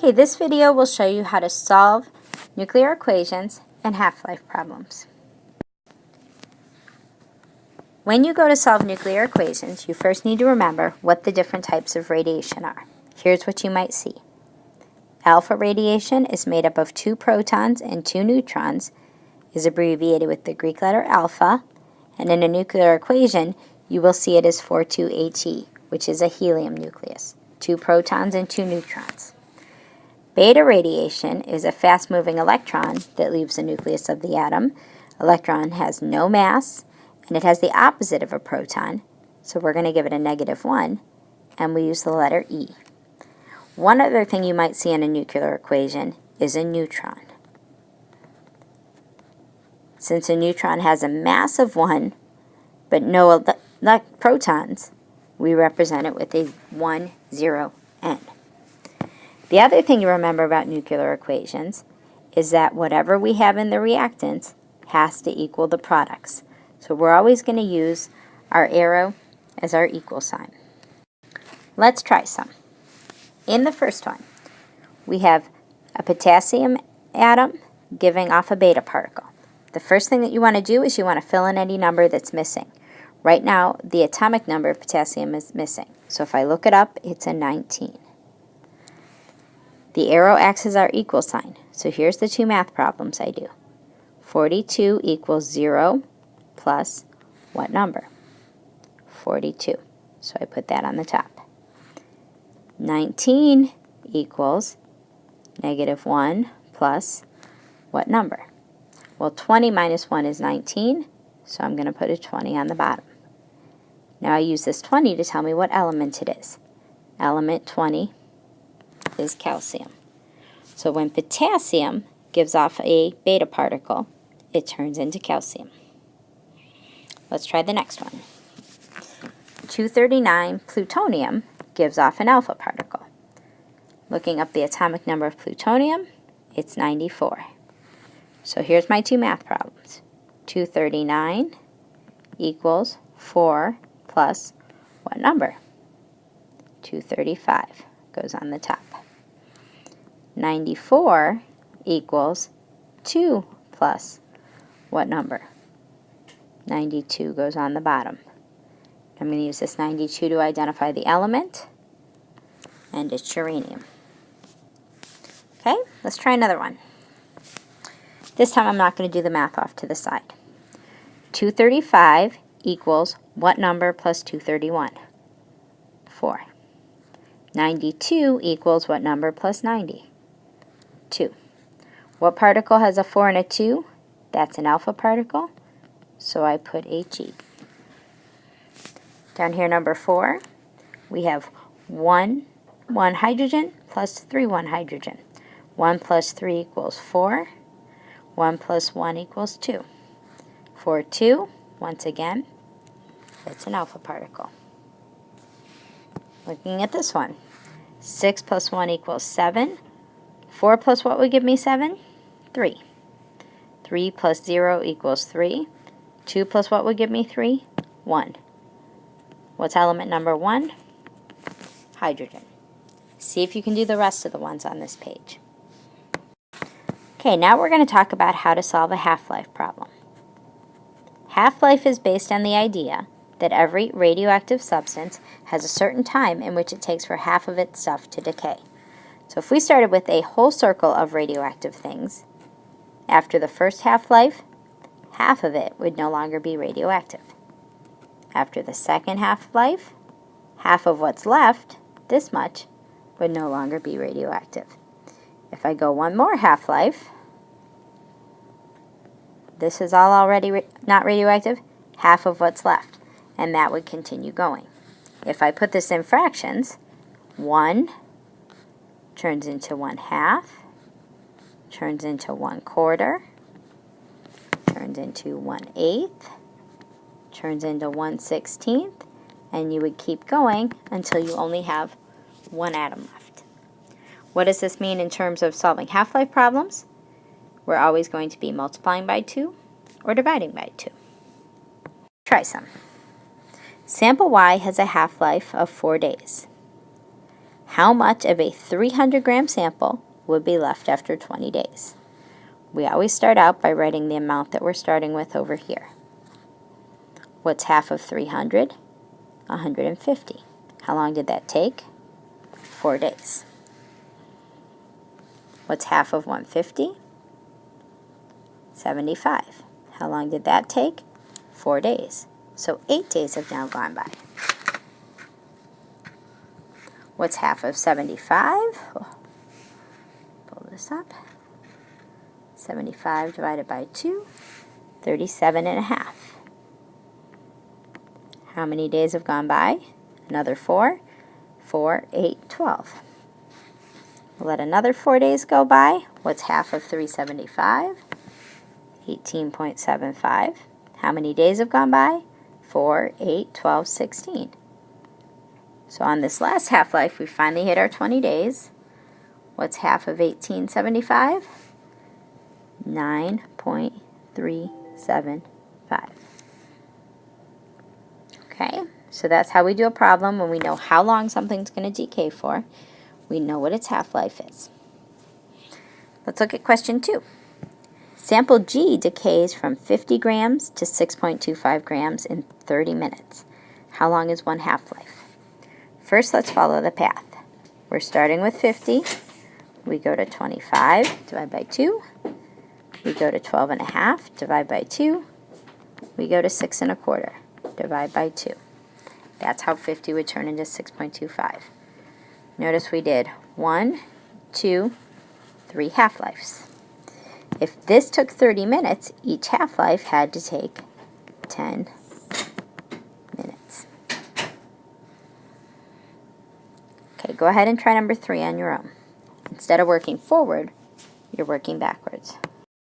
Okay, this video will show you how to solve nuclear equations and half-life problems. When you go to solve nuclear equations, you first need to remember what the different types of radiation are. Here's what you might see. Alpha radiation is made up of 2 protons and 2 neutrons, is abbreviated with the Greek letter alpha, and in a nuclear equation, you will see it as 42He, which is a helium nucleus. 2 protons and 2 neutrons. Beta radiation is a fast-moving electron that leaves the nucleus of the atom. Electron has no mass, and it has the opposite of a proton, so we're going to give it a -1, and we use the letter E. One other thing you might see in a nuclear equation is a neutron. Since a neutron has a mass of 1, but no protons, we represent it with a 1, 0, N. The other thing you remember about nuclear equations is that whatever we have in the reactants has to equal the products. So we're always going to use our arrow as our equal sign. Let's try some. In the first one, we have a potassium atom giving off a beta particle. The first thing that you want to do is you want to fill in any number that's missing. Right now, the atomic number of potassium is missing. So if I look it up, it's a 19. The arrow acts as our equal sign. So here's the 2 math problems I do. 42 equals 0 plus what number? 42. So I put that on the top. 19 equals -1 plus what number? Well, 20 minus 1 is 19, so I'm going to put a 20 on the bottom. Now I use this 20 to tell me what element it is. Element 20 is calcium. So when potassium gives off a beta particle, it turns into calcium. Let's try the next one. 239 plutonium gives off an alpha particle. Looking up the atomic number of plutonium, it's 94. So here's my 2 math problems. 239 equals 4 plus what number? 235 goes on the top. 94 equals 2 plus what number? 92 goes on the bottom. I'm going to use this 92 to identify the element, and it's uranium. Okay, let's try another one. This time I'm not going to do the math off to the side. 235 equals what number plus 231? 4. 92 equals what number plus 90? 2. What particle has a 4 and a 2? That's an alpha particle, so I put He. Down here, number 4, we have 1 hydrogen plus 3 1 hydrogen. 1 plus 3 equals 4. 1 plus 1 equals 2. 4, 2, once again, it's an alpha particle. Looking at this one, 6 plus 1 equals 7. 4 plus what would give me 7? 3. 3 plus 0 equals 3. 2 plus what would give me 3? 1. What's element number 1? Hydrogen. See if you can do the rest of the ones on this page. Okay, now we're going to talk about how to solve a half-life problem. Half-life is based on the idea that every radioactive substance has a certain time in which it takes for half of its stuff to decay. So if we started with a whole circle of radioactive things, after the first half-life, half of it would no longer be radioactive. After the second half-life, half of what's left, this much, would no longer be radioactive. If I go one more half-life, this is all already not radioactive, half of what's left, and that would continue going. If I put this in fractions, 1 turns into 1/2, turns into 1/4, turns into 1/8, turns into 1/16, and you would keep going until you only have 1 atom left. What does this mean in terms of solving half-life problems? We're always going to be multiplying by 2 or dividing by 2. Try some. Sample Y has a half-life of 4 days. How much of a 300-gram sample would be left after 20 days? We always start out by writing the amount that we're starting with over here. What's half of 300? 150. How long did that take? 4 days. What's half of 150? 75. How long did that take? 4 days. So 8 days have now gone by. What's half of 75? Pull this up. 75 divided by 2, 37 and a half. How many days have gone by? Another 4. 4, 8, 12. We'll let another 4 days go by. What's half of 375? 18.75. How many days have gone by? 4, 8, 12, 16. So on this last half-life, we finally hit our 20 days. What's half of 1875? 9.375. Okay, so that's how we do a problem when we know how long something's going to decay for. We know what its half-life is. Let's look at question 2. Sample G decays from 50 grams to 6.25 grams in 30 minutes. How long is one half-life? First, let's follow the path. We're starting with 50. We go to 25, divide by 2. We go to 12 and a half, divide by 2. We go to 6 1/4, divide by 2. That's how 50 would turn into 6.25. Notice we did 1, 2, 3 half-lives. If this took 30 minutes, each half-life had to take 10 minutes. Okay, go ahead and try number 3 on your own. Instead of working forward, you're working backwards.